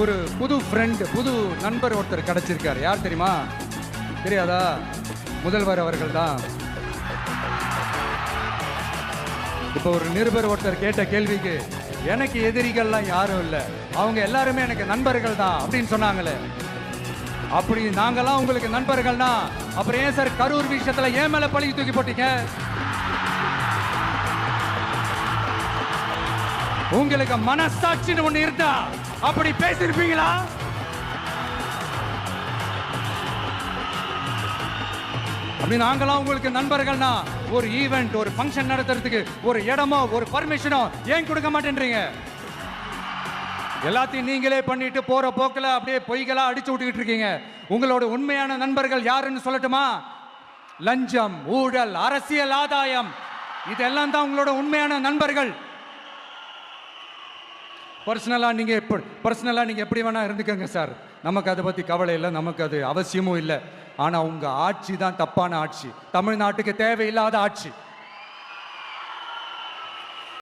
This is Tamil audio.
ஒரு புது ஃப்ரெண்ட், புது நண்பர் ஒருத்தர் கிடைச்சிருக்காரு. யார் தெரியுமா? தெரியாதா? முதல்வர் அவர்கள் தான். இப்போ ஒரு நிருபர் ஒருத்தர் கேட்ட கேள்விக்கு, எனக்கு எதிரிகள்லாம் யாரும் இல்லை, அவங்க எல்லாருமே எனக்கு நண்பர்கள் தான் அப்படின்னு சொன்னாங்களே. அப்படி நாங்கெல்லாம் உங்களுக்கு நண்பர்கள்னா அப்புறம் ஏன் சார் கரூர் விஷயத்துல ஏன் மேல பழி தூக்கி போட்டீங்க? உங்களுக்கு மனசாட்சின்னு ஒண்ணு இருந்தா அப்படி பேசிருப்பீங்களா? அப்படி நாங்களாம் உங்களுக்கு நண்பர்கள்னா ஒரு ஈவெண்ட், ஒரு ஃபங்க்ஷன் நடத்துறதுக்கு ஒரு இடமோ ஒரு பர்மிஷனோ ஏன் கொடுக்க மாட்டேன்றீங்க? எல்லாத்தையும் நீங்களே பண்ணிட்டு போற போக்கில் அப்படியே பொய்களா அடிச்சு விட்டுக்கிட்டு இருக்கீங்க. உங்களோட உண்மையான நண்பர்கள் யாருன்னு சொல்லட்டுமா? லஞ்சம், ஊழல், அரசியல் ஆதாயம், இதெல்லாம் தான் உங்களோட உண்மையான நண்பர்கள். பர்சனலா நீங்க எப்படி வேணா இருந்துக்கங்க சார், நமக்கு அதை பத்தி கவலை இல்லை, நமக்கு அது அவசியமும் இல்லை. ஆனா உங்க ஆட்சி தான் தப்பான ஆட்சி, தமிழ்நாட்டுக்கு தேவையில்லாத ஆட்சி.